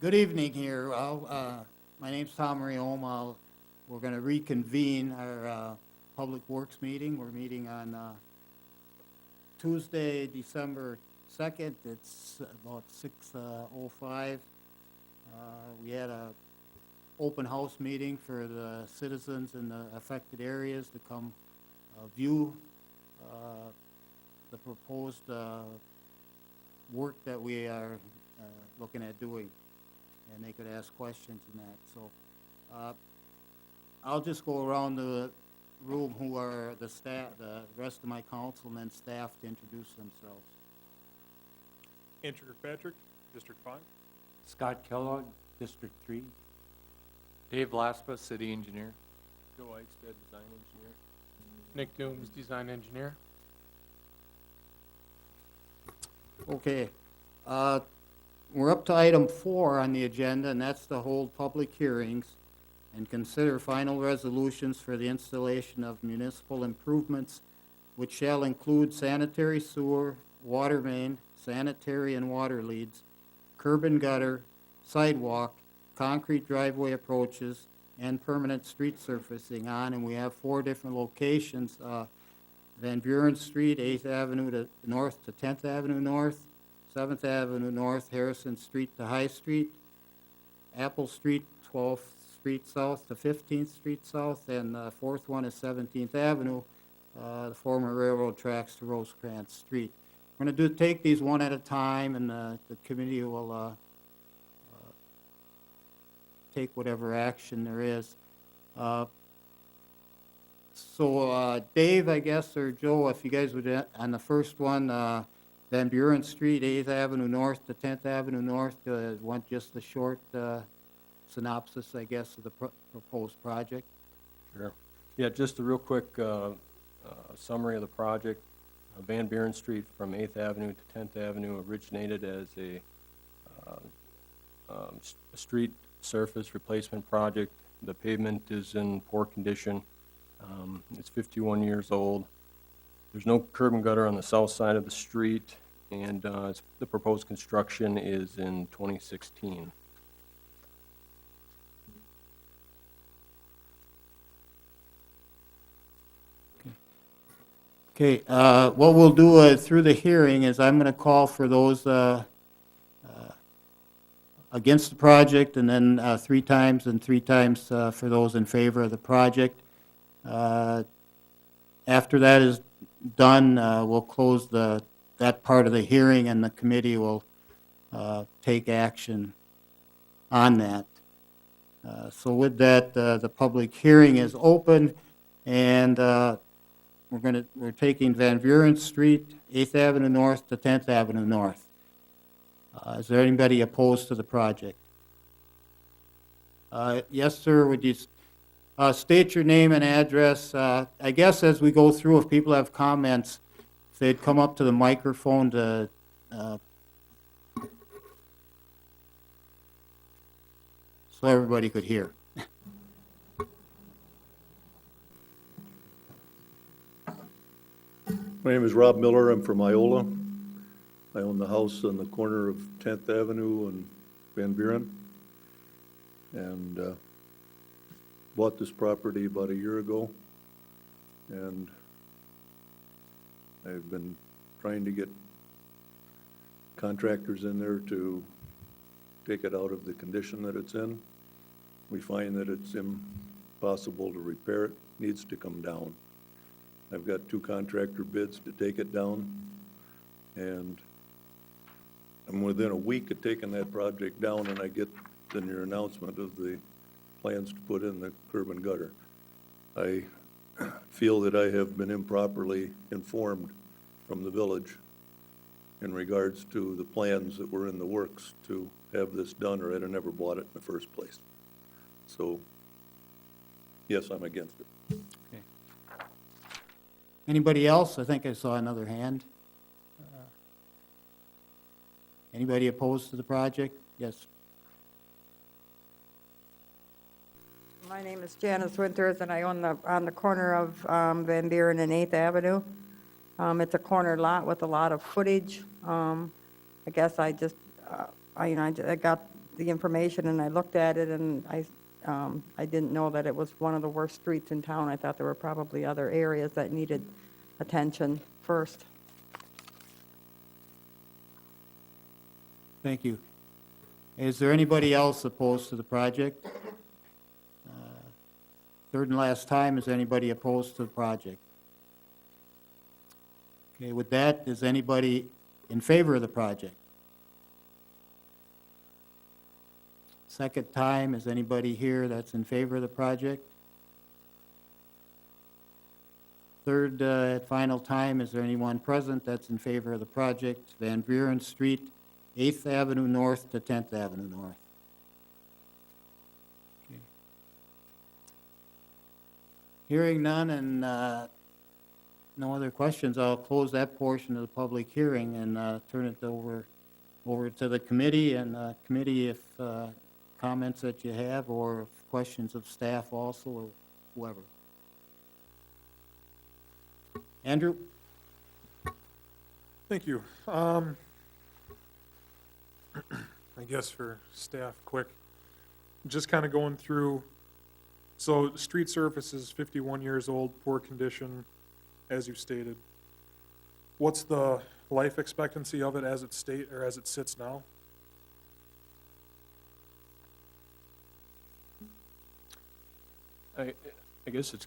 Good evening here. My name's Tom Rioma. We're going to reconvene our Public Works meeting. We're meeting on Tuesday, December 2nd. It's about 6:05. We had a open house meeting for the citizens in the affected areas to come view the proposed work that we are looking at doing, and they could ask questions and that. So I'll just go around the room who are the staff, the rest of my councilmen, staff, to introduce themselves. Andrew Kirkpatrick, District 5. Scott Kellogg, District 3. Dave Laspa, City Engineer. Joe Eichstead, Design Engineer. Nick Dooms, Design Engineer. Okay. We're up to item 4 on the agenda, and that's to hold public hearings and consider final resolutions for the installation of municipal improvements, which shall include sanitary sewer, water main, sanitary and water leads, curb and gutter, sidewalk, concrete driveway approaches, and permanent street surfacing on, and we have 4 different locations. Van Buren Street, 8th Avenue North to 10th Avenue North, 7th Avenue North, Harrison Street to High Street, Apple Street, 12th Street South to 15th Street South, and the 4th one is 17th Avenue, the former railroad tracks to Rosecrans Street. We're going to take these one at a time, and the committee will take whatever action there is. So Dave, I guess, or Joe, if you guys would, on the first one, Van Buren Street, 8th Avenue North to 10th Avenue North, want just a short synopsis, I guess, of the proposed project. Sure. Yeah, just a real quick summary of the project. Van Buren Street from 8th Avenue to 10th Avenue originated as a street surface replacement project. The pavement is in poor condition. It's 51 years old. There's no curb and gutter on the south side of the street, and the proposed construction is in 2016. Okay, what we'll do through the hearing is I'm going to call for those against the project, and then 3 times, and 3 times for those in favor of the project. After that is done, we'll close that part of the hearing, and the committee will take action on that. So with that, the public hearing is open, and we're taking Van Buren Street, 8th Avenue North to 10th Avenue North. Is there anybody opposed to the project? Yes, sir. Would you state your name and address? I guess as we go through, if people have comments, if they'd come up to the microphone to so everybody could hear. My name is Rob Miller. I'm from Iola. I own the house on the corner of 10th Avenue and Van Buren. And bought this property about a year ago. And I've been trying to get contractors in there to take it out of the condition that it's in. We find that it's impossible to repair it, needs to come down. I've got 2 contractor bids to take it down, and I'm within a week of taking that project down, and I get your announcement of the plans to put in the curb and gutter. I feel that I have been improperly informed from the village in regards to the plans that were in the works to have this done, or I'd have never bought it in the first place. So, yes, I'm against it. Okay. Anybody else? I think I saw another hand. Anybody opposed to the project? Yes. My name is Janice Winters, and I own on the corner of Van Buren and 8th Avenue. It's a corner lot with a lot of footage. I guess I got the information and I looked at it and I didn't know that it was one of the worst streets in town. I thought there were probably other areas that needed attention first. Thank you. Is there anybody else opposed to the project? Third and last time, is anybody opposed to the project? Okay, with that, is anybody in favor of the project? Second time, is anybody here that's in favor of the project? Third, final time, is there anyone present that's in favor of the project? Van Buren Street, 8th Avenue North to 10th Avenue North. Okay. Hearing none and no other questions, I'll close that portion of the public hearing and turn it over to the committee. And committee, if comments that you have or questions of staff also or whoever. Andrew? Thank you. I guess for staff, quick, just kind of going through, so street surface is 51 years old, poor condition, as you stated. What's the life expectancy of it as it as it sits now? I guess it's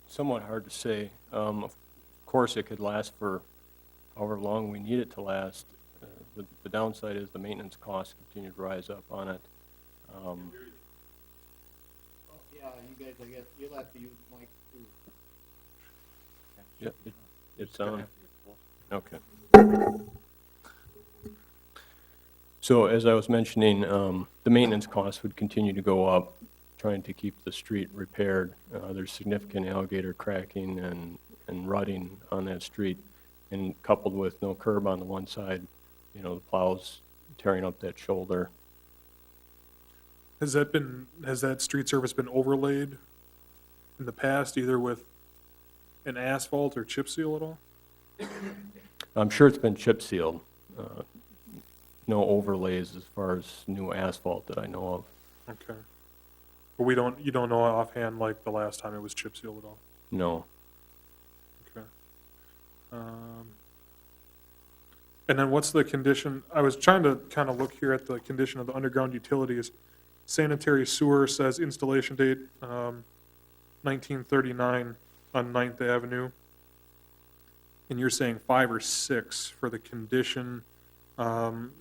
somewhat hard to say. Of course, it could last for however long we need it to last. The downside is the maintenance costs continue to rise up on it. Yeah, you guys, I guess, you'll have to use mic too. Yep, it's on. Okay. So as I was mentioning, the maintenance costs would continue to go up, trying to keep the street repaired. There's significant alligator cracking and rutting on that street, and coupled with no curb on the one side, you know, the plows tearing up that shoulder. Has that street surface been overlaid in the past, either with an asphalt or chip seal at all? I'm sure it's been chip sealed. No overlays as far as new asphalt that I know of. Okay. But you don't know offhand, like, the last time it was chip sealed at all? No. Okay. And then what's the condition, I was trying to kind of look here at the condition of the underground utilities. Sanitary sewer says installation date, 1939 on 9th Avenue. And you're saying 5 or 6 for the condition. Can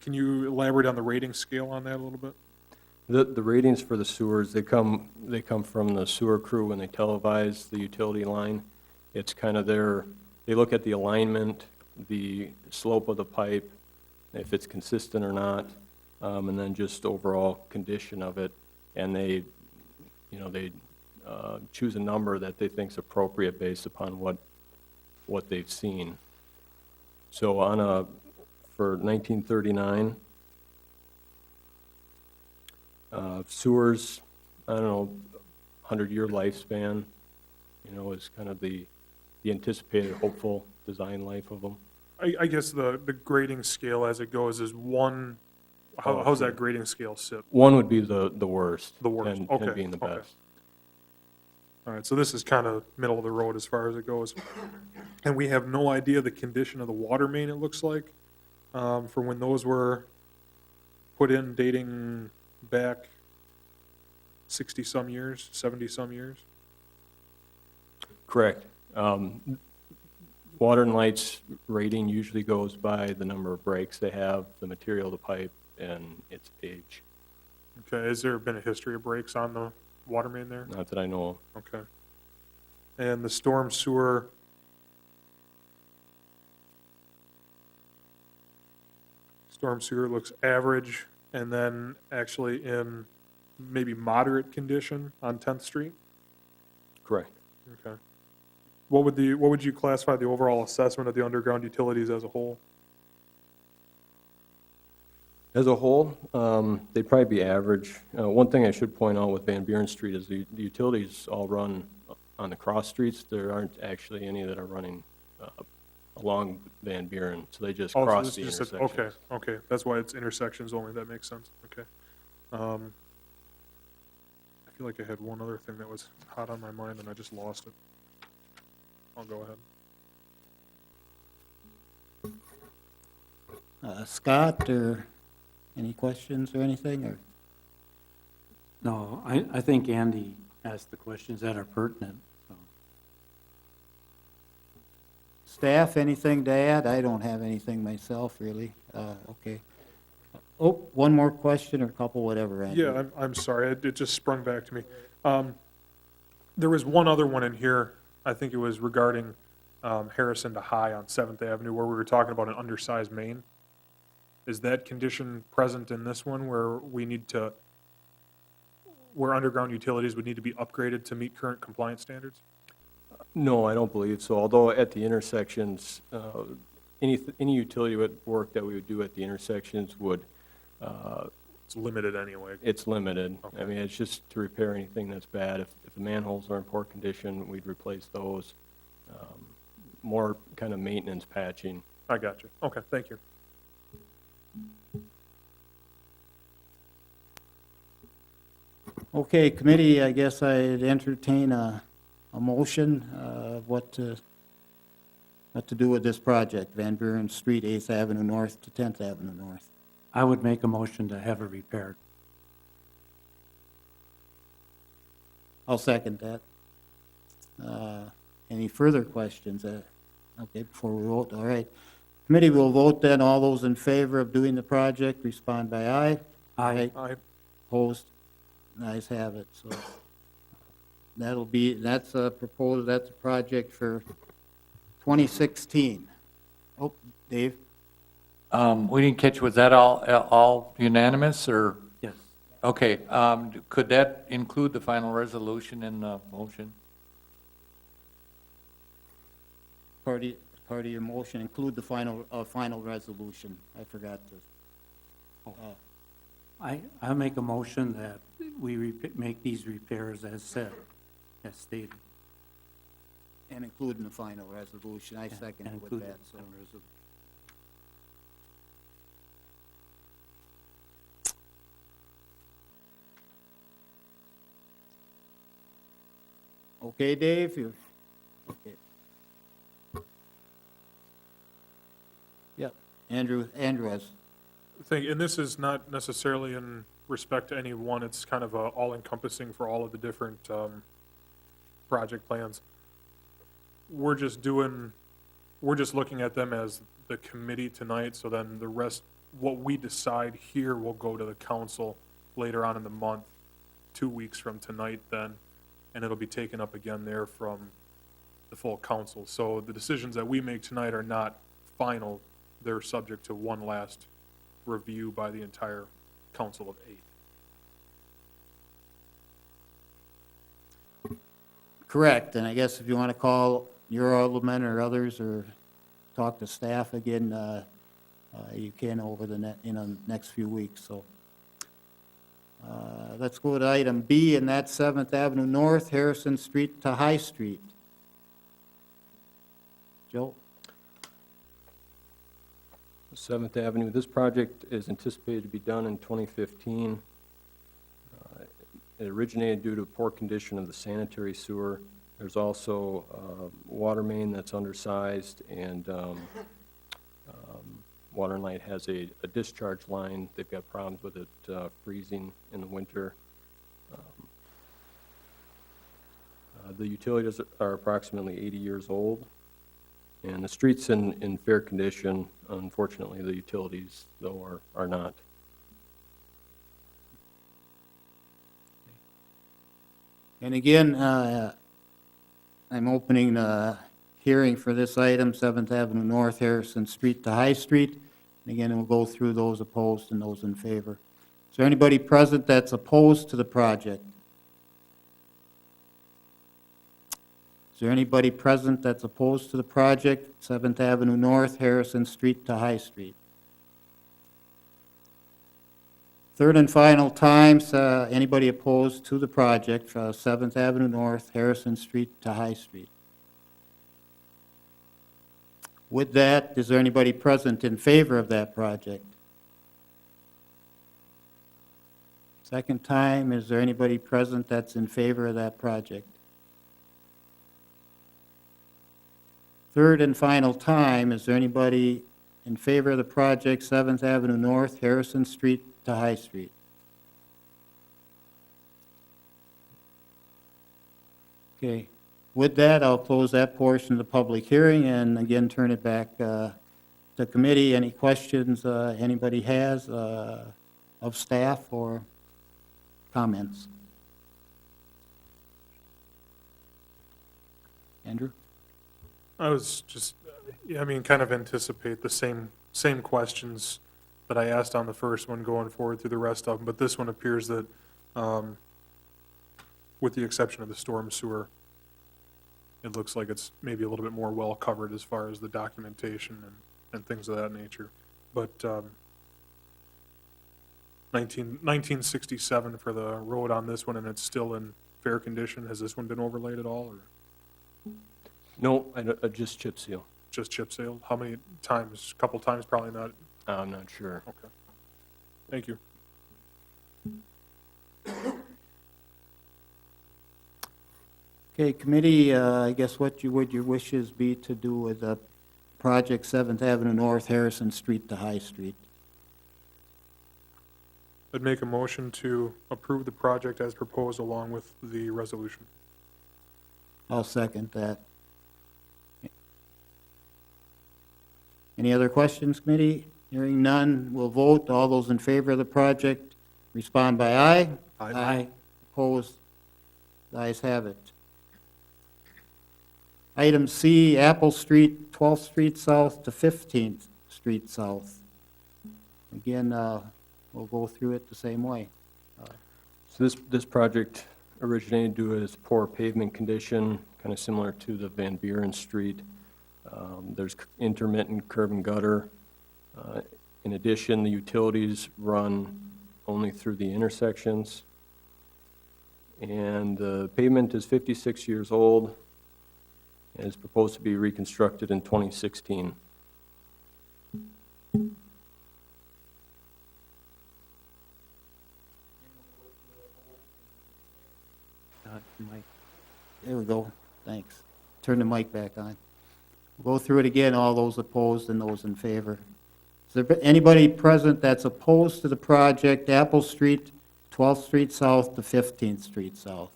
you elaborate on the rating scale on that a little bit? The ratings for the sewers, they come from the sewer crew when they televise the utility line. It's kind of they look at the alignment, the slope of the pipe, if it's consistent or not, and then just overall condition of it. And they choose a number that they think is appropriate based upon what they've seen. So for 1939, sewers, I don't know, 100-year lifespan, is kind of the anticipated hopeful design life of them. I guess the grading scale as it goes is 1, how's that grading scale sit? 1 would be the worst. The worst, 10 okay, being the okay. best. All right, so this is kind of middle of the road as far as it goes. And we have no idea the condition of the water main, it looks like, for when those were put in, dating back 60-some years, 70-some years. Correct. Water and Light's rating usually goes by the number of breaks they have, the material of the pipe, and its age. Okay, has there been a history of breaks on the water main there? Not that I know of. Okay. And the storm sewer, looks average, and then actually in maybe moderate condition on 10th Street? Correct. Okay. What would you classify the overall assessment of the underground utilities as a whole? As a whole, they'd probably be average. One thing I should point out with Van Buren Street is the utilities all run on the cross streets. There aren't actually any that are running along Van Buren, so they just Oh, so cross this the just said- intersections. Okay, okay, that's why it's intersections only, that makes sense, okay. I feel like I had one other thing that was hot on my mind and I just lost it. I'll go ahead. Scott, or any questions or anything, or? No, I think Andy asked the questions that are pertinent, so. Staff, anything to add? I don't have anything myself, really. Okay. Oh, one more question or a couple, whatever, Andrew. Yeah, I'm sorry, it just sprung back to me. There was one other one in here, I think it was regarding Harrison to High on Seventh Avenue, where we were talking about an undersized main. Is that condition present in this one where where underground utilities would need to be upgraded to meet current compliance standards? No, I don't believe so, although at the intersections, any utility work that we would do at the intersections would, It's limited anyway. it's limited. I Okay. mean, it's just to repair anything that's bad. If the manholes are in poor condition, we'd replace those. More kind of maintenance patching. I got you. Okay, thank you. Okay, committee, I guess I'd entertain a motion, what to do with this project, Van Buren Street, 8th Avenue North to 10th Avenue North. I would make a motion to have it repaired. I'll second that. Any further questions? Okay, before we vote, all right. Committee will vote then. All those in favor of doing the project, respond by aye. I, Opposed? Ayes have it, so that's a project for 2016. Oh, Dave? We didn't catch, was that all unanimous, or, Yes. okay, could that include the final resolution in the motion? Part of your motion, include the final resolution. I forgot to. I'll make a motion that we make these repairs as said, as stated. And including the final resolution. I second and it with include that, the so. final resolution. Okay, Dave, you, okay. Yep, Andrew has, think, and this is not necessarily in respect to any one, it's kind of all-encompassing for all of the different project plans. We're just looking at them as the committee tonight, so then the rest, what we decide here will go to the council later on in the month, 2 weeks from tonight then, and it'll be taken up again there from the full council. So the decisions that we make tonight are not final, they're subject to one last review by the entire council of 8. correct, and I guess if you want to call your alderman or others, or talk to staff again, you can over the next few weeks, so. Let's go to item B, and that's 7th Avenue North, Harrison Street to High Street. Joe? 7th Avenue, this project is anticipated to be done in 2015. It originated due to poor condition of the sanitary sewer. There's also water main that's undersized, and Water and Light has a discharge line. They've got problems with it freezing in the winter. The utilities are approximately 80 years old, and the street's in fair condition. Unfortunately, the utilities, though, are not. And again, I'm opening the hearing for this item, 7th Avenue North, Harrison Street to High Street. And again, we'll go through those opposed and those in favor. Is there anybody present that's opposed to the project? Is there anybody present that's opposed to the project, 7th Avenue North, Harrison Street to High Street? Third and final times, anybody opposed to the project, 7th Avenue North, Harrison Street to High Street? With that, is there anybody present in favor of that project? Second time, is there anybody present that's in favor of that project? Third and final time, is there anybody in favor of the project, 7th Avenue North, Harrison Street to High Street? Okay, with that, I'll close that portion of the public hearing and again turn it back to committee. Any questions anybody has of staff or comments? Andrew? I was just, yeah, I mean, kind of anticipate the same questions that I asked on the first one going forward through the rest of them, but this one appears that, with the exception of the storm sewer, it looks like it's maybe a little bit more well-covered as far as the documentation and things of that nature. But, 1967 for the road on this one, and it's still in fair condition. Has this one been overlaid at all, or No, just chip seal. just chip sealed? How many times? A couple times, probably not. I'm not sure. Okay. Thank you. Okay, committee, I guess what would your wishes be to do with project 7th Avenue North, Harrison Street to High Street? I'd make a motion to approve the project as proposed along with the resolution. I'll second that. Any other questions, committee? Hearing none, we'll vote. All those in favor of the project, respond by aye. Aye. Opposed? The ayes have it. Item C, Apple Street, 12th Street South to 15th Street South. Again, we'll go through it the same way. So this project originated due to its poor pavement condition, kind of similar to the Van Buren Street. There's intermittent curb and gutter. In addition, the utilities run only through the intersections. And the pavement is 56 years old and is proposed to be reconstructed in 2016. Mike. There we go. Thanks. Turn the mic back on. We'll go through it again, all those opposed and those in favor. Is there anybody present that's opposed to the project, Apple Street, 12th Street South to 15th Street South?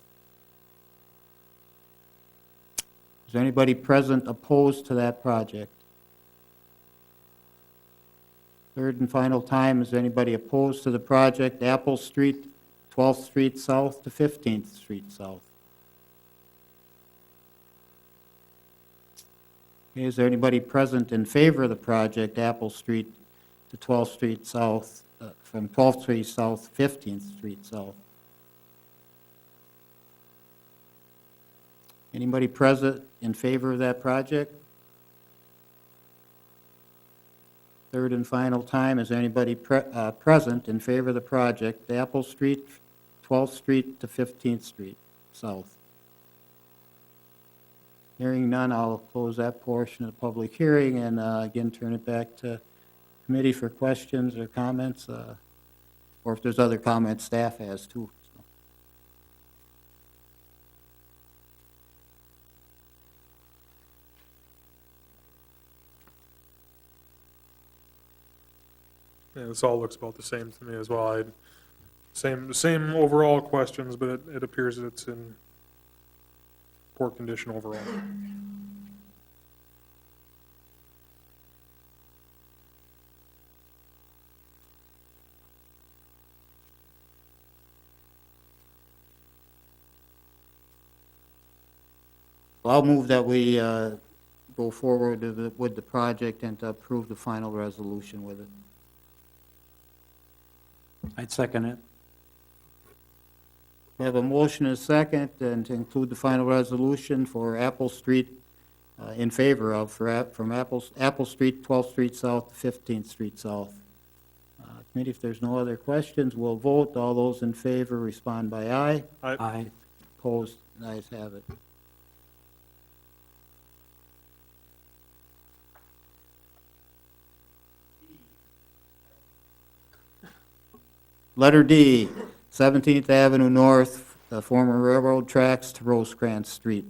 Is there anybody present opposed to that project? Third and final time, is there anybody opposed to the project, Apple Street, 12th Street South to 15th Street South? Okay, is there anybody present in favor of the project, Apple Street to 12th Street South, from 12th Street South, 15th Street South? Anybody present in favor of that project? Third and final time, is there anybody present in favor of the project, Apple Street, 12th Street to 15th Street South? Hearing none, I'll close that portion of the public hearing and again turn it back to committee for questions or comments, or if there's other comments staff has too. Yeah, this all looks about the same to me as well. Same overall questions, but it appears that it's in poor condition overall. Well, I'll move that we go forward with the project and to approve the final resolution with it. I'd second it. We have a motion and a second, and to include the final resolution for Apple Street in favor of, from Apple Street, 12th Street South to 15th Street South. Committee, if there's no other questions, we'll vote. All those in favor respond by aye. Aye. Opposed, the ayes have it. Letter D, 17th Avenue North, the former railroad tracks to Rosecrans Street.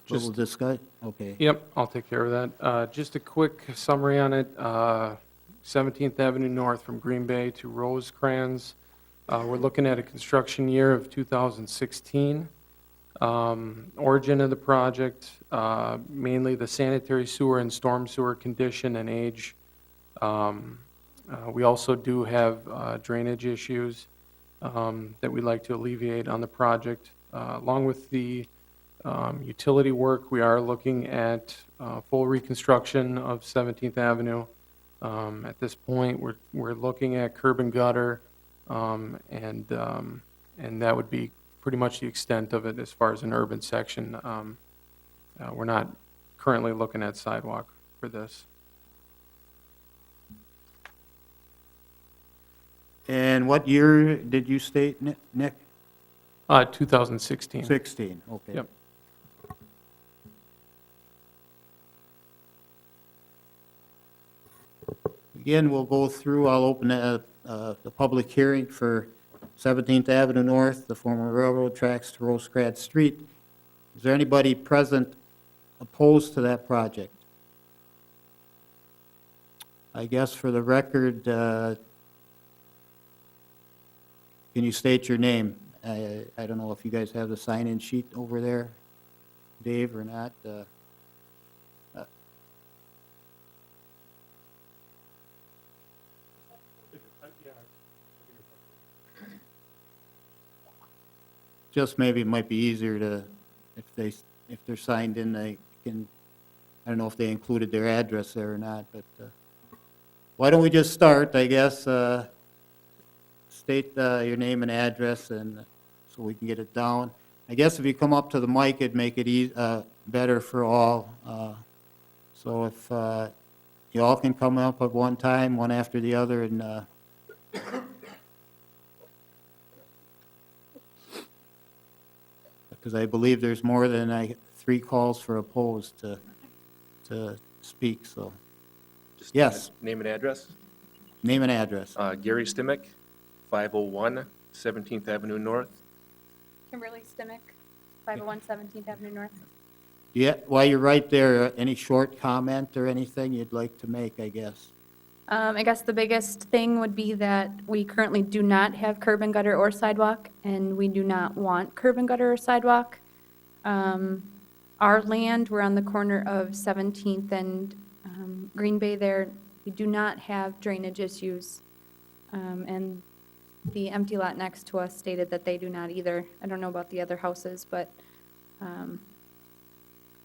Little discuss, okay. Yep, I'll take care of that. Just a quick summary on it. 17th Avenue North from Green Bay to Rosecrans. We're looking at a construction year of 2016. Origin of the project, mainly the sanitary sewer and storm sewer condition and age. We also do have drainage issues that we'd like to alleviate on the project. Along with the utility work, we are looking at full reconstruction of 17th Avenue. At this point, we're looking at curb and gutter, and that would be pretty much the extent of it as far as an urban section. We're not currently looking at sidewalk for this. And what year did you state, Nick? 2016. 16, okay. Yep. Again, we'll go through, I'll open the public hearing for 17th Avenue North, the former railroad tracks to Rosecrans Street. Is there anybody present opposed to that project? I guess for the record, can you state your name? I don't know if you guys have the sign-in sheet over there, Dave, or not. Just maybe it might be easier to, if they're signed in, they can, I don't know if they included their address there or not, but why don't we just start, I guess, state your name and address, and so we can get it down. I guess if you come up to the mic, it'd make it better for all. So if you all can come up at one time, one after the other, and because I believe there's more than 3 calls for opposed to speak, so. Yes, Name and address? name and address. Gary Stimick, 501 17th Avenue North. Kimberly Stimick, 501 17th Avenue North. Yeah, while you're right there, any short comment or anything you'd like to make, I guess? I guess the biggest thing would be that we currently do not have curb and gutter or sidewalk, and we do not want curb and gutter or sidewalk. Our land, we're on the corner of 17th and Green Bay there. We do not have drainage issues. And the empty lot next to us stated that they do not either. I don't know about the other houses, but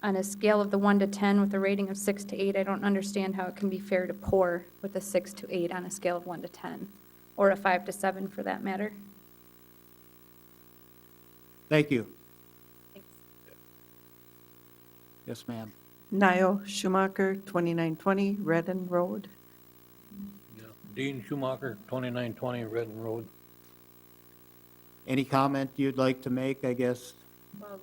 on a scale of the 1 to 10 with a rating of 6 to 8, I don't understand how it can be fair to pour with a 6 to 8 on a scale of 1 to 10, or a 5 to 7 for that matter. Thank you. Thanks. Yes, ma'am. Niall Schumacher, 2920 Redden Road. Dean Schumacher, 2920 Redden Road. Any comment you'd like to make, I guess? Well,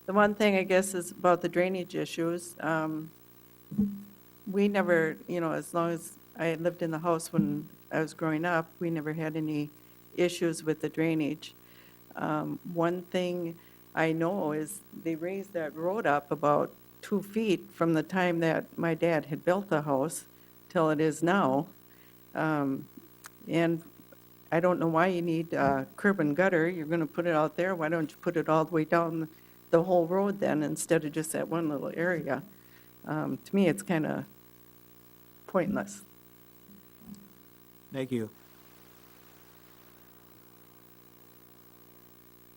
the one thing, I guess, is about the drainage issues. We never, as long as I lived in the house when I was growing up, we never had any issues with the drainage. One thing I know is they raised that road up about 2 feet from the time that my dad had built the house till it is now. And I don't know why you need curb and gutter. You're going to put it out there. Why don't you put it all the way down the whole road then, instead of just that one little area? To me, it's kind of pointless. Thank you.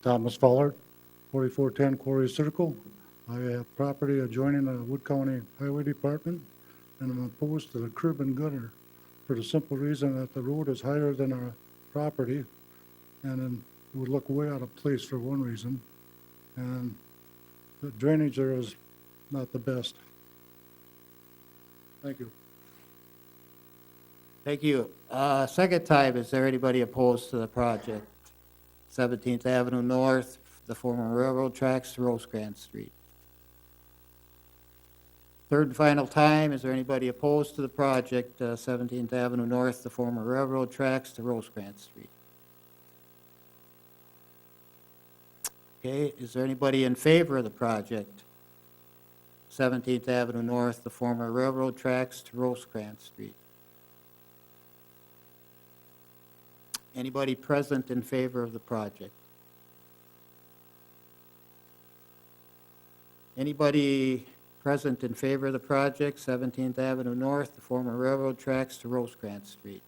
Thomas Fowler, 4410 Quarry Circle. I have property adjoining the Wood County Highway Department, and I'm opposed to the curb and gutter for the simple reason that the road is higher than our property, and then it would look way out of place for one reason, and the drainage there is not the best. Thank you. Thank you. Second time, is there anybody opposed to the project? 17th Avenue North, the former railroad tracks to Rosecrans Street. third and final time, is there anybody opposed to the project, 17th Avenue North, the former railroad tracks to Rosecrans Street? Okay, is there anybody in favor of the project? 17th Avenue North, the former railroad tracks to Rosecrans Street. Anybody present in favor of the project? Anybody present in favor of the project, 17th Avenue North, the former railroad tracks to Rosecrans Street?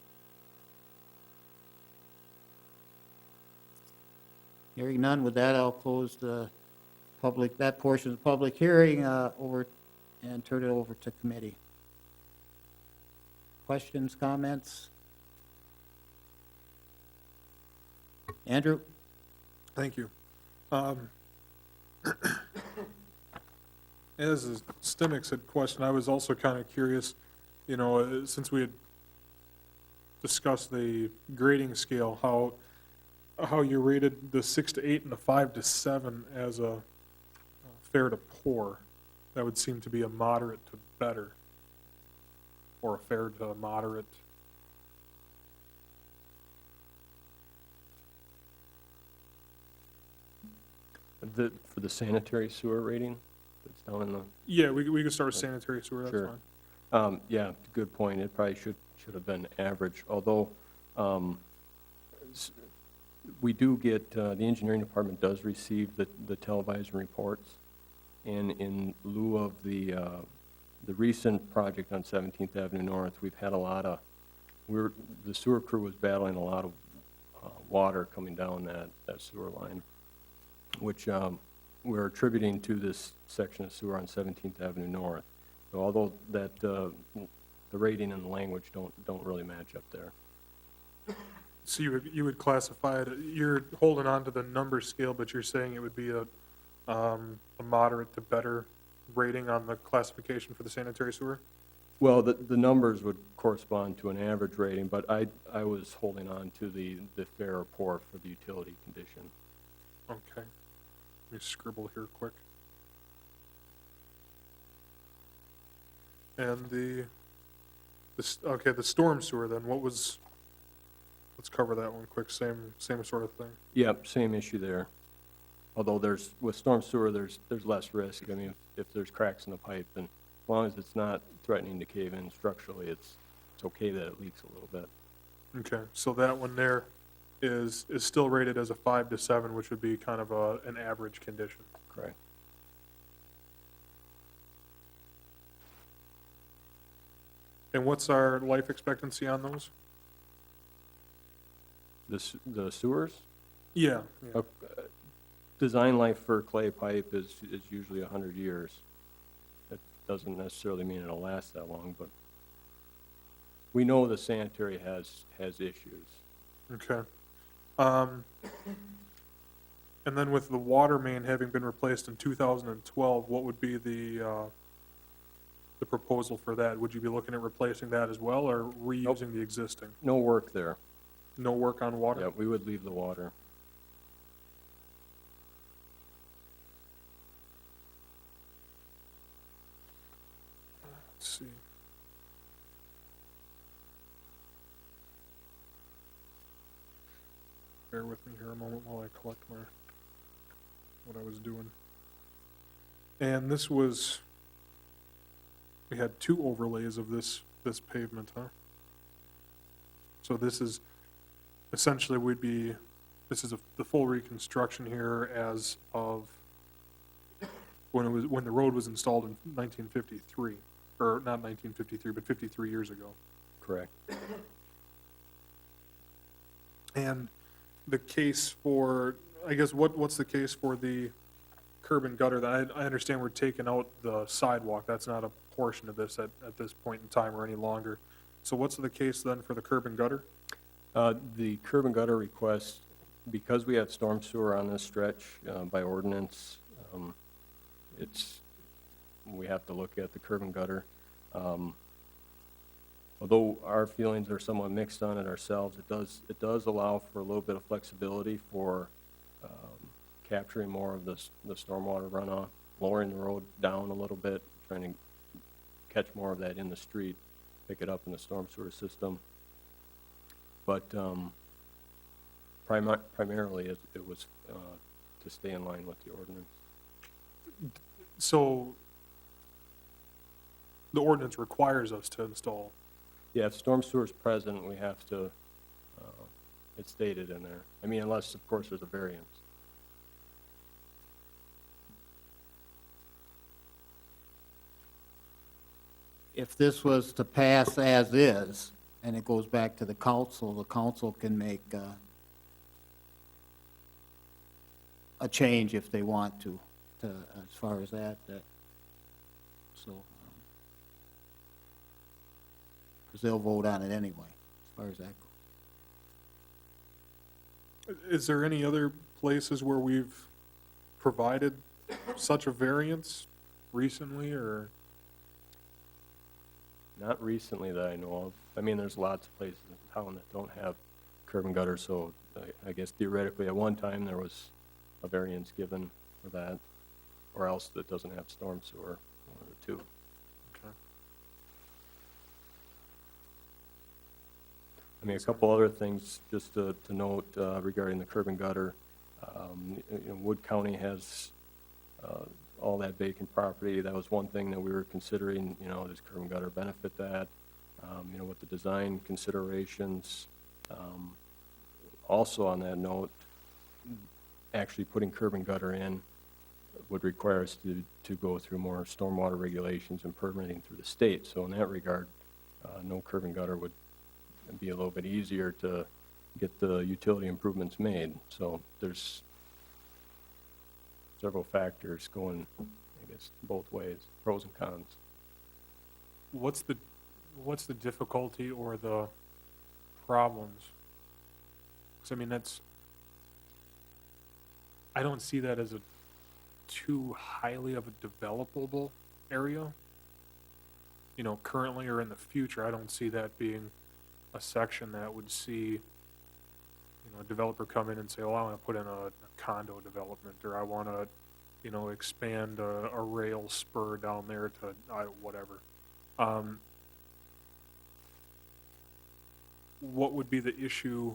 Hearing none, with that, I'll close the public, that portion of the public hearing over and turn it over to committee. Questions, comments? Andrew? Thank you. As a Stimix had questioned, I was also kind of curious, you know, since we had discussed the grading scale, how you rated the 6 to 8 and the 5 to 7 as a fair to poor. That would seem to be a moderate to better, or a fair to moderate. For the sanitary sewer rating, that's down in the, Yeah, we could start with sanitary sewer, that's Sure. fine. yeah, good point. It probably should have been average, although, we do get, the engineering department does receive the televised reports. And in lieu of the recent project on 17th Avenue North, we've had a lot of, the sewer crew was battling a lot of water coming down that sewer line, which we're attributing to this section of sewer on 17th Avenue North. So although that the rating and the language don't really match up there. So you would classify it, you're holding on to the number scale, but you're saying it would be a moderate to better rating on the classification for the sanitary sewer? Well, the numbers would correspond to an average rating, but I was holding on to the fair or poor for the utility condition. Okay. Let me scribble here quick. And the storm sewer then, what was, let's cover that one quick, same sort of thing. Yep, same issue there. Although with storm sewer, there's less risk. I mean, if there's cracks in the pipe, then as long as it's not threatening to cave in structurally, it's okay that it leaks a little bit. Okay, so that one there is still rated as a 5 to 7, which would be kind of an average condition. Correct. And what's our life expectancy on those? The sewers? Yeah. Design life for clay pipe is usually 100 years. That doesn't necessarily mean it'll last that long, but we know the sanitary has issues. Okay. And then with the water main having been replaced in 2012, what would be the proposal for that? Would you be looking at replacing that as well, or reusing the existing? No work there. No work on water? Yeah, we would leave the water. Let's see. Bear with me here a moment while I collect what I was doing. And this was, we had 2 overlays of this pavement, huh? So this is, essentially this is the full reconstruction here as of when the road was installed in 1953, or not 1953, but 53 years ago. Correct. And the case for, I guess, what's the case for the curb and gutter? That I understand we're taking out the sidewalk. That's not a portion of this at this point in time or any longer. So what's the case then for the curb and gutter? The curb and gutter request, because we have storm sewer on this stretch by ordinance, we have to look at the curb and gutter. Although our feelings are somewhat mixed on it ourselves, it does allow for a little bit of flexibility for capturing more of the stormwater runoff, lowering the road down a little bit, trying to catch more of that in the street, pick it up in the storm sewer system. But primarily, it was to stay in line with the ordinance. So the ordinance requires us to install. Yeah, if storm sewer is present, we have to, it's stated in there. I mean, unless, of course, there's a variance. If this was to pass as is, and it goes back to the council can make a change if they want to, as far as that, so, because they'll vote on it anyway, as far as that goes. Is there any other places where we've provided such a variance recently, or? Not recently that I know of. I mean, there's lots of places in town that don't have curb and gutter, so I guess theoretically, at one time, there was a variance given for that, or else that doesn't have storm sewer, one of the two. Okay. I mean, a couple other things just to note regarding the curb and gutter. Wood County has all that vacant property. That was one thing that we were considering, does curb and gutter benefit that? With the design considerations. Also on that note, actually putting curb and gutter in would require us to go through more stormwater regulations and permitting through the state. So in that regard, no curb and gutter would be a little bit easier to get the utility improvements made. So there's several factors going, I guess, both ways, pros and cons. What's the difficulty or the problems? Because, I mean, I don't see that as a too highly of a developable area. Currently or in the future, I don't see that being a section that would see, a developer come in and say, oh, I want to put in a condo development, or I want to, expand a rail spur down there to, whatever. What would be the issue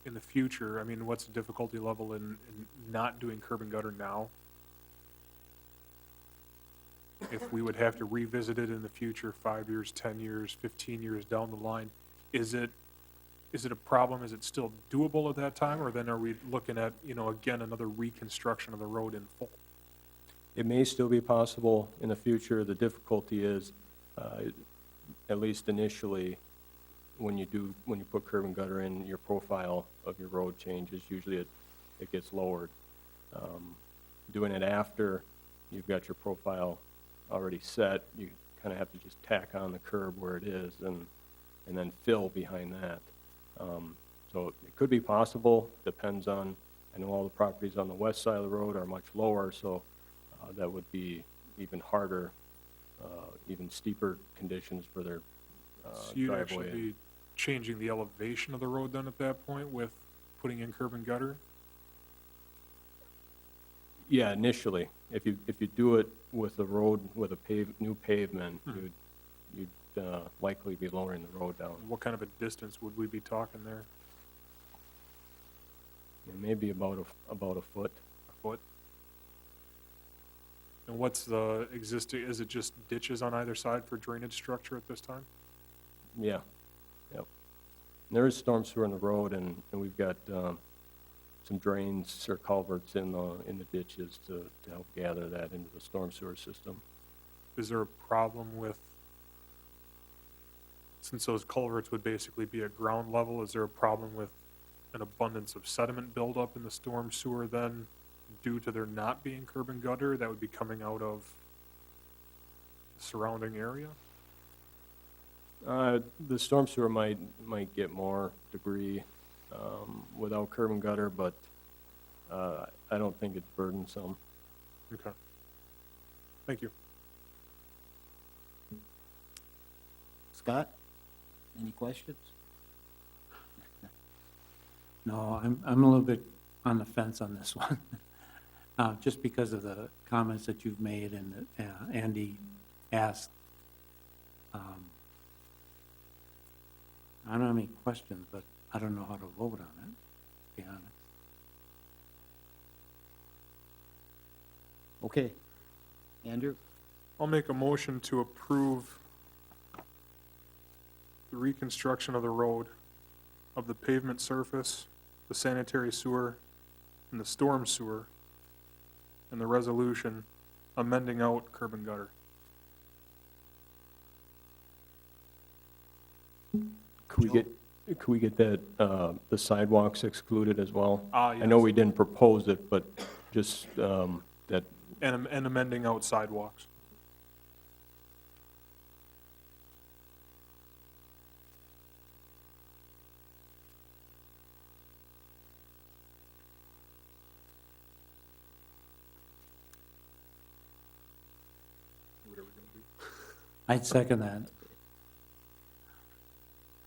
in the future? I mean, what's the difficulty level in not doing curb and gutter now? If we would have to revisit it in the future, 5 years, 10 years, 15 years down the line, is it a problem? Is it still doable at that time? Or then are we looking at, again, another reconstruction of the road in full? It may still be possible in the future. The difficulty is, at least initially, when you put curb and gutter in, your profile of your road changes. Usually it gets lowered. Doing it after you've got your profile already set, you kind of have to just tack on the curb where it is and then fill behind that. So it could be possible, depends on, I know all the properties on the west side of the road are much lower, so that would be even harder, even steeper conditions for their So you'd actually driveway. be changing the elevation of the road then at that point with putting in curb and gutter? Yeah, initially, if you do it with the road, with a new pavement, you'd likely be lowering the road down. What kind of a distance would we be talking there? Maybe about a foot. A foot? And what's the existing, is it just ditches on either side for drainage structure at this time? Yeah, yep. And there is storm sewer in the road, and we've got some drains or culverts in the ditches to help gather that into the storm sewer system. Is there a problem with, since those culverts would basically be at ground level, is there a problem with an abundance of sediment buildup in the storm sewer then due to there not being curb and gutter that would be coming out of the surrounding area? The storm sewer might get more debris without curb and gutter, but I don't think it's burdensome. Okay. Thank you. Scott, any questions? No, I'm a little bit on the fence on this one. just because of the comments that you've made and Andy asked. I don't have any questions, but I don't know how to vote on it, to be honest. Okay. Andrew? I'll make a motion to approve the reconstruction of the road, of the pavement surface, the sanitary sewer, and the storm sewer, and the resolution amending out curb and gutter. Could we get that, the sidewalks excluded as well? Ah, I know yes. we didn't propose it, but just, that, And amending out sidewalks. Whatever we're gonna do. I'd second that.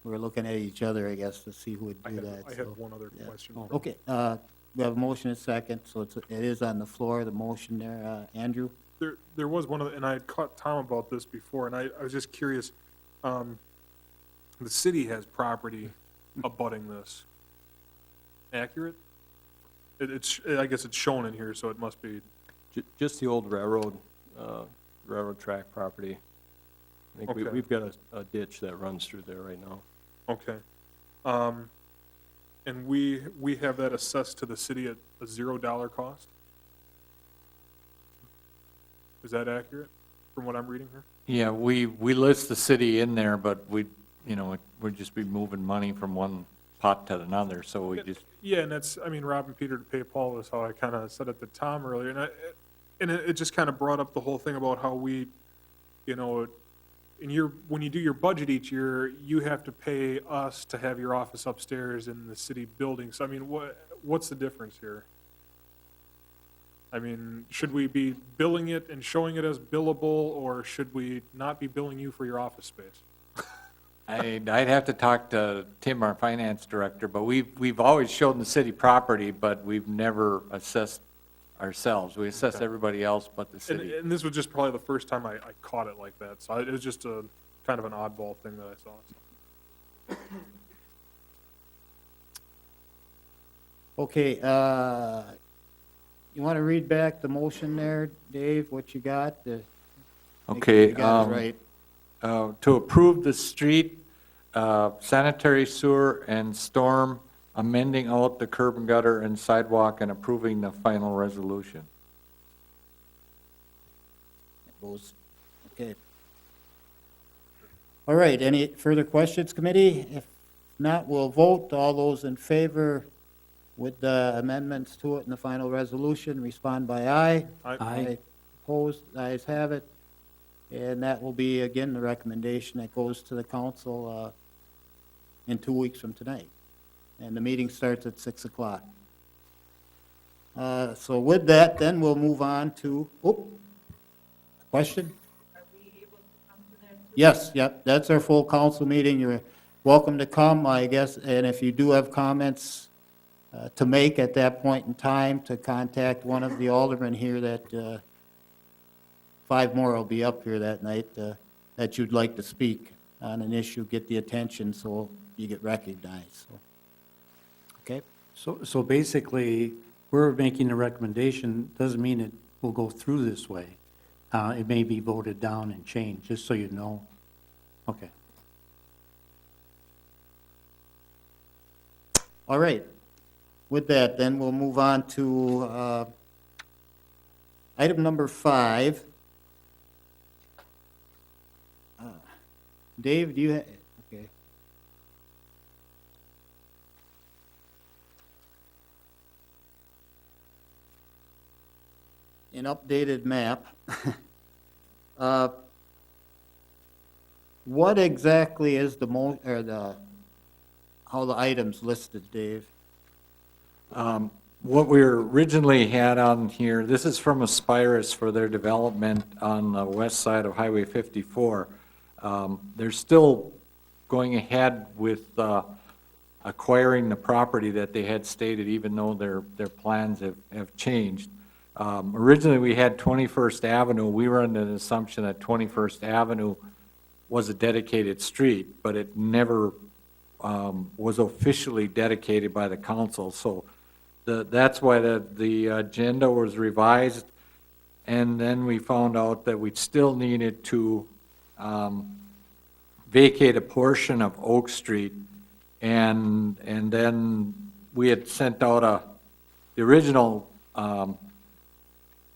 We're looking at each other, I guess, to see who would do that. I so, have one other yeah. question. Okay, we have a motion and a second, so it is on the floor, the motion there. Andrew? There was one other, and I had caught Tom about this before, and I was just curious. The city has property abutting this. Accurate? I guess it's shown in here, so it must be, just the old railroad track property. I think Okay. we've got a ditch that runs through there right now. okay. And we have that assessed to the city at a $0 cost? Is that accurate, from what I'm reading here? Yeah, we list the city in there, but we'd just be moving money from one pot to another, so we just, Yeah, and that's, I mean, robbing Peter to pay Paul is how I kind of said it to Tom earlier, and it just kind of brought up the whole thing about how we, when you do your budget each year, you have to pay us to have your office upstairs in the city building, so I mean, what's the difference here? I mean, should we be billing it and showing it as billable, or should we not be billing you for your office space? I'd have to talk to Tim, our finance director, but we've always shown the city property, but we've never assessed ourselves. We assess Okay. everybody else but the And, city. and this was just probably the first time I caught it like that, so it was just a, kind of an oddball thing that I saw. Okay, you want to read back the motion there, Dave, what you got? Make sure Okay, you got it right. to approve the street, sanitary sewer and storm, amending out the curb and gutter and sidewalk and approving the final resolution. Goes, okay. All right, any further questions, committee? If not, we'll vote. All those in favor with the amendments to it in the final resolution, respond by aye. Aye. Opposed, ayes have it. And that will be, again, the recommendation that goes to the council in 2 weeks from tonight. And the meeting starts at 6 o'clock. So with that, then we'll move on to, question? Yes, yep, that's our full council meeting. You're welcome to come, I guess, and if you do have comments to make at that point in time, to contact one of the aldermen here that, 5 more will be up here that night, that you'd like to speak on an issue, get the attention so you get recognized, so. Okay? So basically, we're making a recommendation, doesn't mean it will go through this way. It may be voted down and changed, just so you know. Okay. All right. With that, then we'll move on to item number 5. Dave, do you, okay. An updated map. What exactly is how the items listed, Dave? What we originally had on here, this is from Aspirus for their development on the west side of Highway 54. They're still going ahead with acquiring the property that they had stated, even though their plans have changed. Originally, we had 21st Avenue. We were under the assumption that 21st Avenue was a dedicated street, but it never was officially dedicated by the council. So that's why the agenda was revised. And then we found out that we still needed to vacate a portion of Oak Street. And then we had sent out the original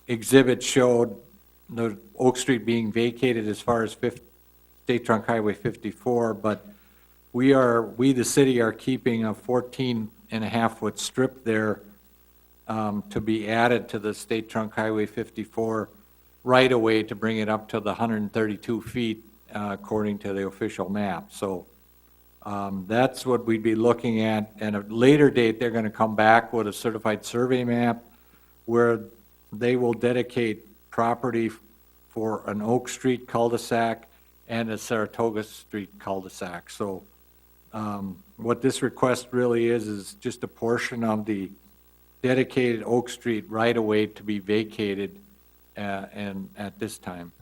exhibit showed the Oak Street being vacated as far as State Trunk Highway 54, but we, the city, are keeping a 14.5-foot strip there to be added to the State Trunk Highway 54 right-of-way to bring it up to the 132 feet according to the official map. So that's what we'd be looking at. And at a later date, they're going to come back with a certified survey map where they will dedicate property for an Oak Street cul-de-sac and a Saratoga Street cul-de-sac. So what this request really is just a portion of the dedicated Oak Street right-of-way to be vacated and at this time.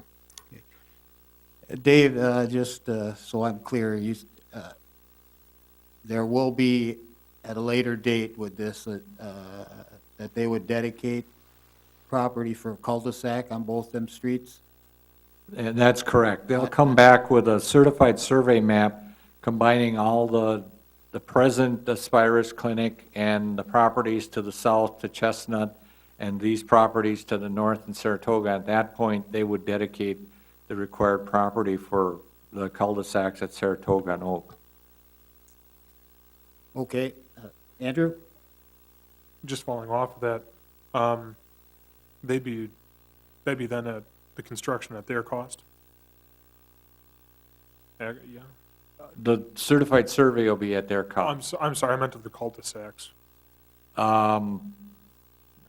Dave, just so I'm clear, there will be, at a later date with this, that they would dedicate property for cul-de-sac on both them streets? And that's correct. They'll come back with a certified survey map combining all the present Aspirus Clinic and the properties to the south to Chestnut and these properties to the north in Saratoga. At that point, they would dedicate the required property for the cul-de-sacs at Saratoga and Oak. Okay. Andrew? Just following off of that, they'd be then at the construction at their cost? Yeah. The certified survey will be at their cost. I'm sorry, I meant of the cul-de-sacs. I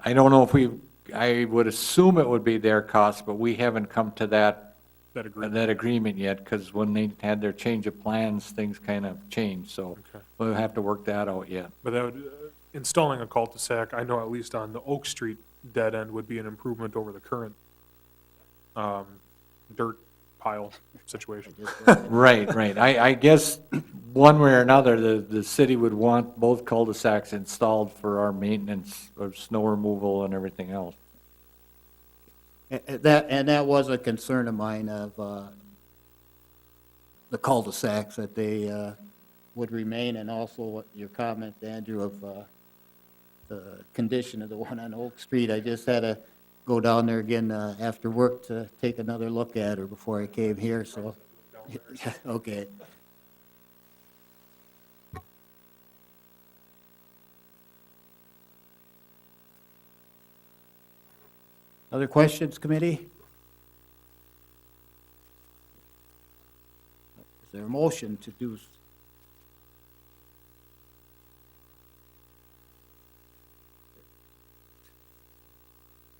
don't know if I would assume it would be their cost, but we haven't come to that agreement yet, because when they had their change of plans, things kind of changed, so Okay. we'll have to work that out yet. But that would, installing a cul-de-sac, I know at least on the Oak Street dead end would be an improvement over the current dirt pile situation. Right. I guess one way or another, the city would want both cul-de-sacs installed for our maintenance of snow removal and everything else. And that was a concern of mine of the cul-de-sacs, that they would remain, and also what your comment, Andrew, of the condition of the one on Oak Street. I just had to go down there again after work to take another look at her before I came here, so, okay. Other questions, committee? Is there a motion to do?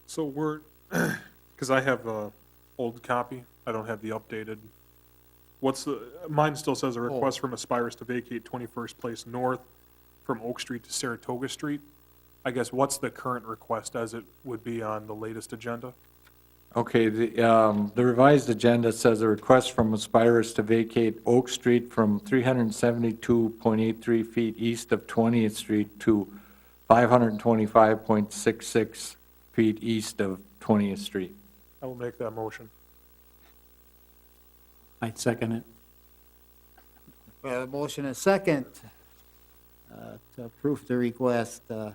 So we're, because I have a old copy, I don't have the updated. Mine still says a request from Aspirus to vacate 21st Place North from Oak Street to Saratoga Street. I guess what's the current request as it would be on the latest agenda? Okay, the revised agenda says a request from Aspirus to vacate Oak Street from 372.83 feet east of 20th Street to 525.66 feet east of 20th Street. I will make that motion. I'd second it. We have a motion and a second to approve the request. If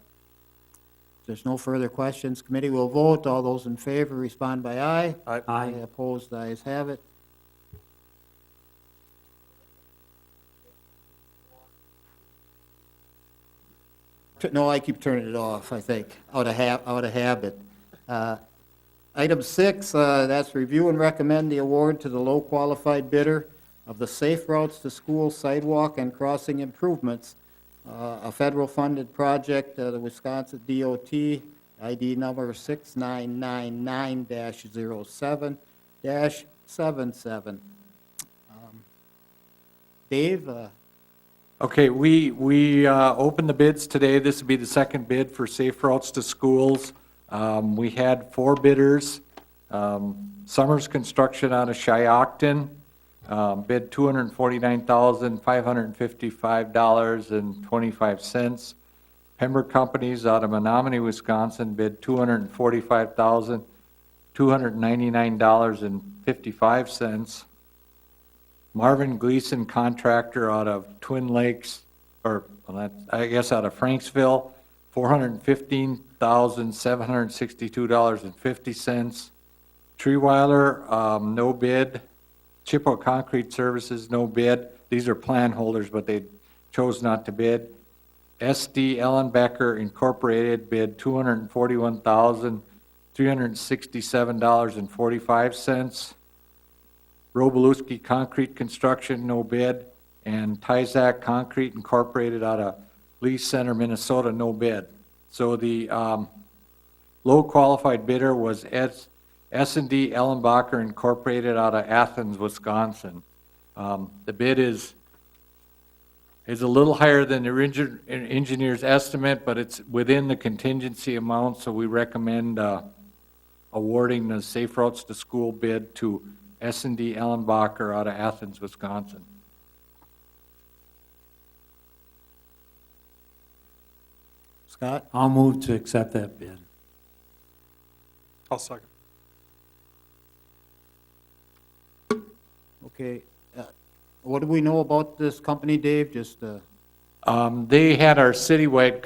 there's no further questions, committee will vote. All those in favor respond by aye. Aye. Opposed, ayes have it. No, I keep turning it off, I think, out of habit. Item 6, that's review and recommend the award to the low qualified bidder of the Safe Routes to School Sidewalk and Crossing Improvements, a federal funded project, the Wisconsin DOT, ID number 6999-07-77. Dave? Okay, we opened the bids today. This would be the second bid for Safe Routes to Schools. We had 4 bidders. Summers Construction out of Shiocton bid $249,555.25. Pembroke Companies out of Menominee, Wisconsin bid $245,299.55. Marvin Gleason Contractor out of Twin Lakes, or well, I guess out of Franksville, $415,762.50. Treeweiler, no bid. Chippewa Concrete Services, no bid. These are plan holders, but they chose not to bid. SD Ellenbecker Incorporated bid $241,367.45. Robolewski Concrete Construction, no bid. And Tyzac Concrete Incorporated out of Lee Center, Minnesota, no bid. So the low qualified bidder was S&D Ellenbacher Incorporated out of Athens, Wisconsin. The bid is a little higher than the engineer's estimate, but it's within the contingency amount, so we recommend awarding the Safe Routes to School bid to S&D Ellenbacher out of Athens, Wisconsin. Scott? I'll move to accept that bid. I'll second. Okay, what do we know about this company, Dave? Just, They had our citywide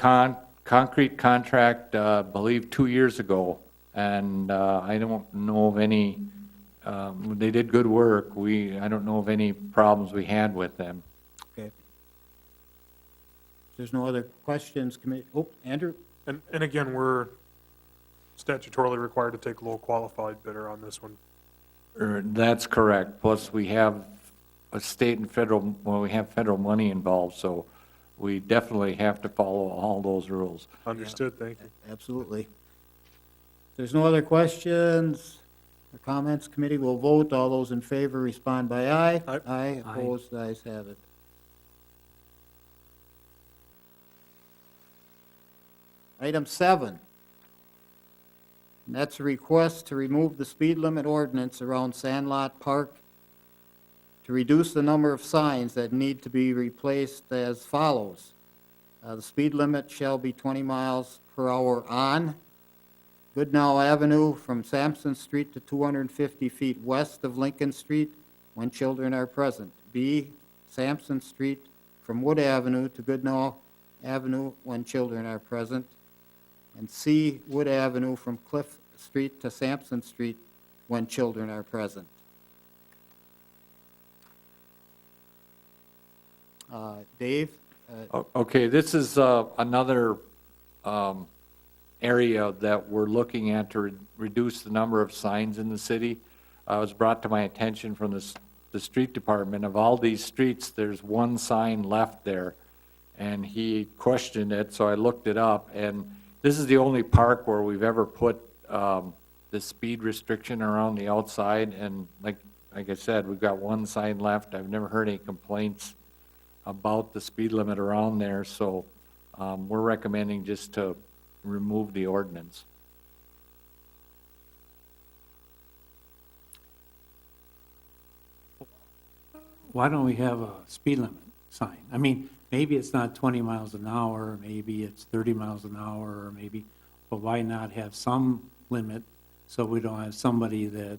concrete contract, I believe, 2 years ago, and I don't know of any, they did good work. I don't know of any problems we had with them. okay. If there's no other questions, Andrew? And again, we're statutorily required to take low qualified bidder on this one. That's correct. Plus, we have a state and federal, well, we have federal money involved, so we definitely have to follow all those rules. Understood, thank you. Absolutely. If there's no other questions or comments, committee will vote. All those in favor respond by aye. Aye. Aye, opposed, ayes have it. Item 7. And that's a request to remove the speed limit ordinance around Sandlot Park to reduce the number of signs that need to be replaced as follows. The speed limit shall be 20 miles per hour on Goodnow Avenue from Sampson Street to 250 feet west of Lincoln Street when children are present. B, Sampson Street from Wood Avenue to Goodnow Avenue when children are present. And C, Wood Avenue from Cliff Street to Sampson Street when children are present. Dave? Okay, this is another area that we're looking at to reduce the number of signs in the city. It was brought to my attention from the street department. Of all these streets, there's one sign left there, and he questioned it, so I looked it up, and this is the only park where we've ever put the speed restriction around the outside, and like I said, we've got one sign left. I've never heard any complaints about the speed limit around there, so we're recommending just to remove the ordinance. Why don't we have a speed limit sign? I mean, maybe it's not 20 miles an hour, maybe it's 30 miles an hour, or maybe, but why not have some limit so we don't have somebody that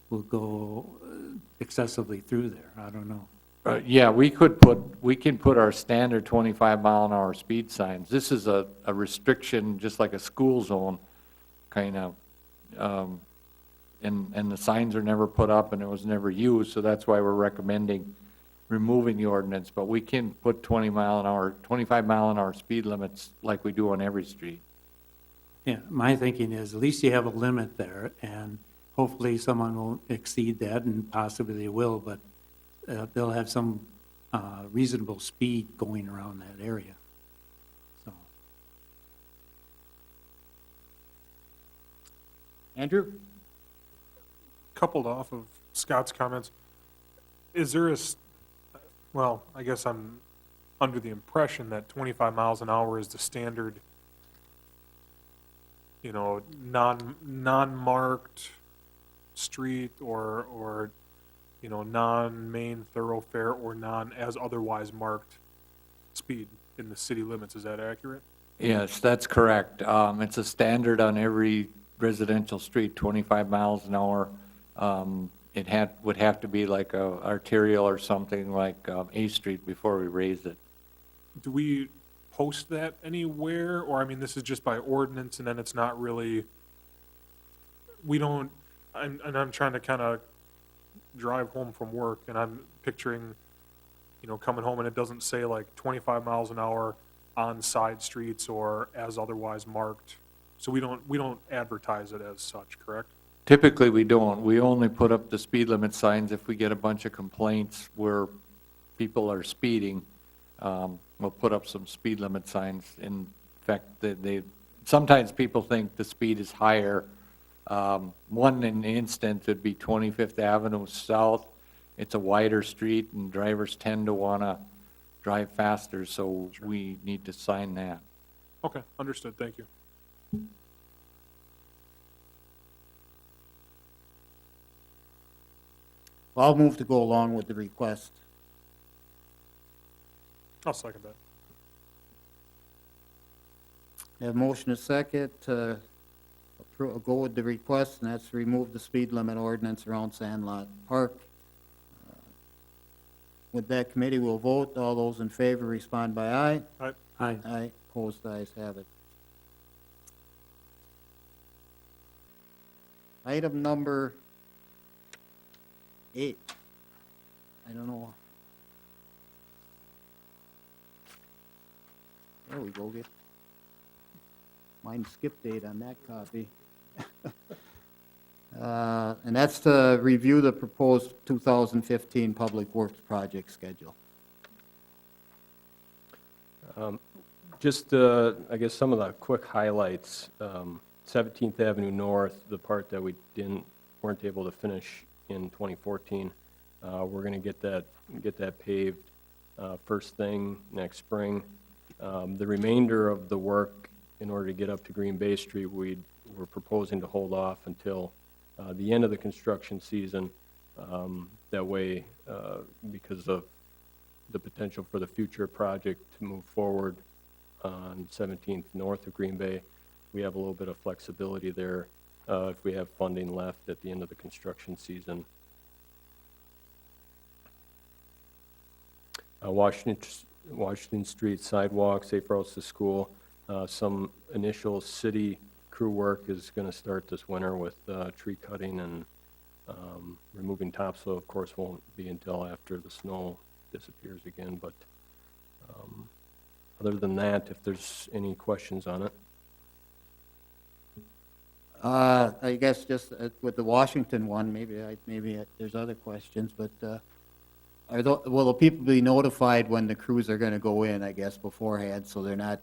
will go excessively through there? I don't know. Yeah, we can put our standard 25 mile an hour speed signs. This is a restriction, just like a school zone, kind of, and the signs are never put up and it was never used, so that's why we're recommending removing the ordinance, but we can put 25 mile an hour speed limits like we do on every street. Yeah, my thinking is at least you have a limit there, and hopefully someone won't exceed that, and possibly they will, but they'll have some reasonable speed going around that area. So, Andrew? Coupled off of Scott's comments, is there well, I guess I'm under the impression that 25 miles an hour is the standard non-marked street or, non-main thoroughfare or as otherwise marked speed in the city limits. Is that accurate? Yes, that's correct. It's a standard on every residential street, 25 miles an hour. Would have to be like a arterial or something like A Street before we raise it. Do we post that anywhere? Or, I mean, this is just by ordinance and then it's not really, I'm trying to kind of drive home from work and I'm picturing, coming home and it doesn't say like 25 miles an hour on side streets or as otherwise marked. So we don't advertise it as such, correct? Typically, we don't. We only put up the speed limit signs if we get a bunch of complaints where people are speeding. We'll put up some speed limit signs. In fact, sometimes people think the speed is higher. One instance would be 25th Avenue South. It's a wider street and drivers tend to want to drive faster, so we need to sign that. Okay, understood, thank you. Well, I'll move to go along with the request. I'll second that. Have motion a second to go with the request, and that's to remove the speed limit ordinance around Sandlot Park. With that, committee will vote. All those in favor respond by aye. Aye. Aye. Aye, opposed, ayes have it. Item number 8. I don't know. There we go, mine skipped 8 on that copy. And that's to review the proposed 2015 Public Works project schedule. Just, I guess, some of the quick highlights. 17th Avenue North, the part that we weren't able to finish in 2014. We're going to get that paved first thing next spring. The remainder of the work, in order to get up to Green Bay Street, we're proposing to hold off until the end of the construction season. That way, because of the potential for the future project to move forward on 17th north of Green Bay, we have a little bit of flexibility there if we have funding left at the end of the construction season. Washington Street sidewalk, safe routes to school. Some initial city crew work is going to start this winter with tree cutting and removing topsoil. Of course, won't be until after the snow disappears again. But other than that, if there's any questions on it. I guess just with the Washington one, maybe there's other questions, but will the people be notified when the crews are going to go in, I guess, beforehand, so they're not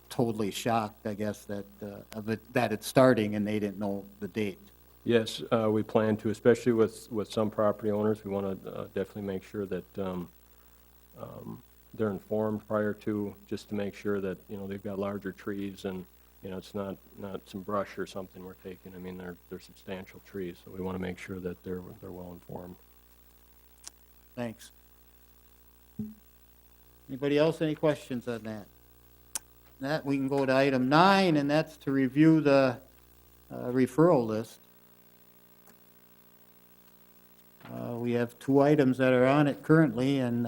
totally shocked, I guess, that it's starting and they didn't know the date? Yes, we plan to, especially with some property owners. We want to definitely make sure that they're informed prior to, just to make sure that, they've got larger trees and, it's not some brush or something we're taking. I mean, they're substantial trees, so we want to make sure that they're well informed. Thanks. Anybody else, any questions on that? That, we can go to item 9, and that's to review the referral list. We have 2 items that are on it currently, and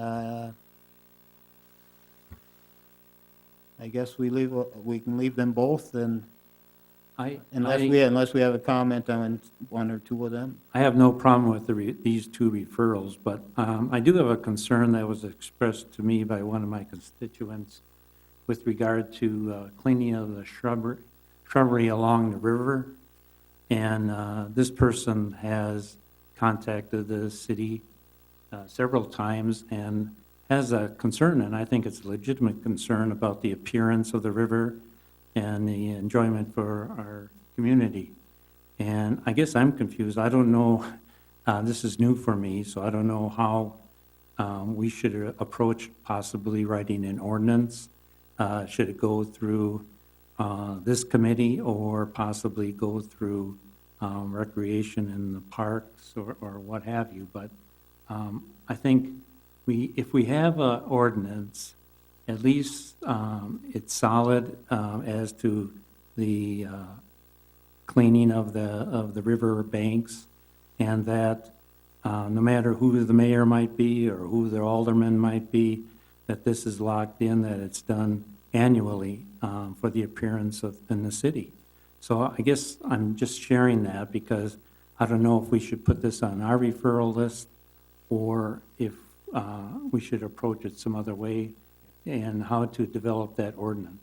I guess we can leave them both, and unless we have a comment on 1 or 2 of them. I have no problem with these 2 referrals, but I do have a concern that was expressed to me by one of my constituents with regard to cleaning of the shrubbery along the river. And this person has contacted the city several times and has a concern, and I think it's a legitimate concern, about the appearance of the river and the enjoyment for our community. And I guess I'm confused. I don't know, this is new for me, so I don't know how we should approach possibly writing an ordinance. Should it go through this committee or possibly go through recreation in the parks or what have you. But I think if we have an ordinance, at least it's solid as to the cleaning of the river banks, and that no matter who the mayor might be or who the alderman might be, that this is locked in, that it's done annually for the appearance in the city. So I guess I'm just sharing that because I don't know if we should put this on our referral list or if we should approach it some other way and how to develop that ordinance.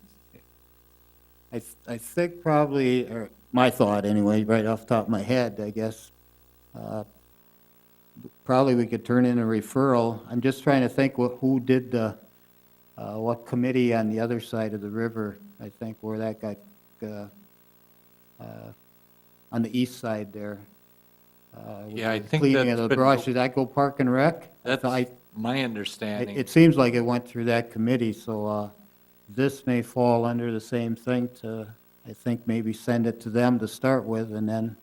I think probably, or my thought anyway, right off the top of my head, I guess, probably we could turn in a referral. I'm just trying to think who did what committee on the other side of the river, I think, where that got, on the east side there. with Yeah, I the think Cleaning that's of the been- brush, did that go Park and Rec? That's I- my understanding. It seems like it went through that committee, so this may fall under the same thing to, I think, maybe send it to them to start with and then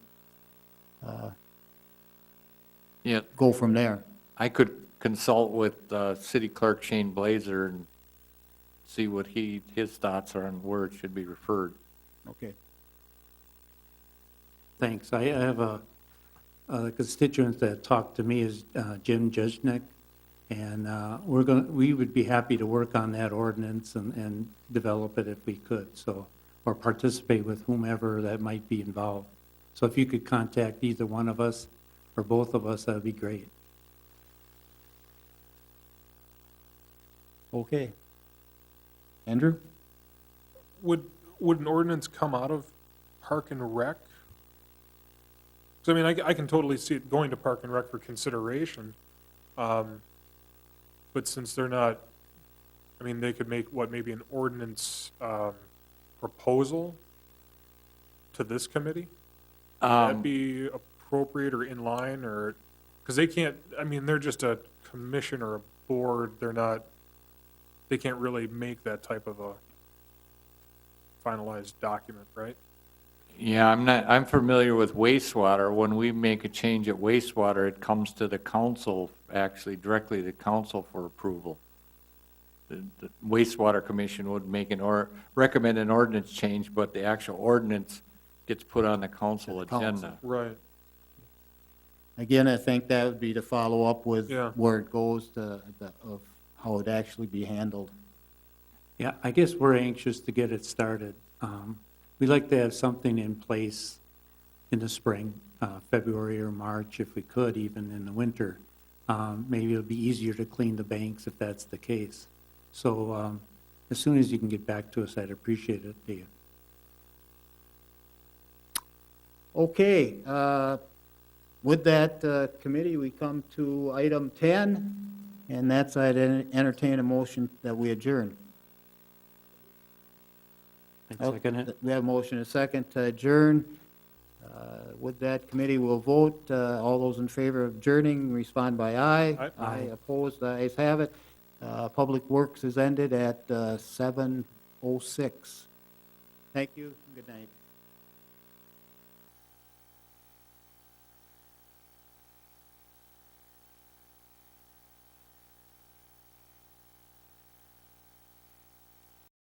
Yeah, go from there. I could consult with City Clerk Shane Blazer and see what his thoughts are on where it should be referred. Okay. Thanks. I have a constituent that talked to me is Jim Judgnick, and we would be happy to work on that ordinance and develop it if we could, so, or participate with whomever that might be involved. So if you could contact either one of us or both of us, that'd be great. Okay. Andrew? Would an ordinance come out of Park and Rec? 'Cause I mean, I can totally see it going to Park and Rec for consideration. But since they're not, I mean, they could make, maybe an ordinance proposal to this committee? Would that be appropriate or in line, or, because they can't, I mean, they're just a commission or a board, they can't really make that type of a finalized document, right? Yeah, I'm familiar with wastewater. When we make a change at wastewater, it comes to the council, actually directly to council for approval. The wastewater commission would recommend an ordinance change, but the actual ordinance gets put on the council agenda. Right. Again, I think that would be to follow up with Yeah. where it goes of how it actually be handled. Yeah, I guess we're anxious to get it started. We'd like to have something in place in the spring, February or March, if we could, even in the winter. Maybe it'll be easier to clean the banks if that's the case. So as soon as you can get back to us, I'd appreciate it, Dave. Okay, with that committee, we come to item 10, and that's I'd entertain a motion that we adjourn. I'd second it. We have a motion and a second to adjourn. With that, committee will vote. All those in favor of adjourning, respond by aye. Aye. Opposed, the ayes have it. Public Works is ended at 7:06. Thank you, good night.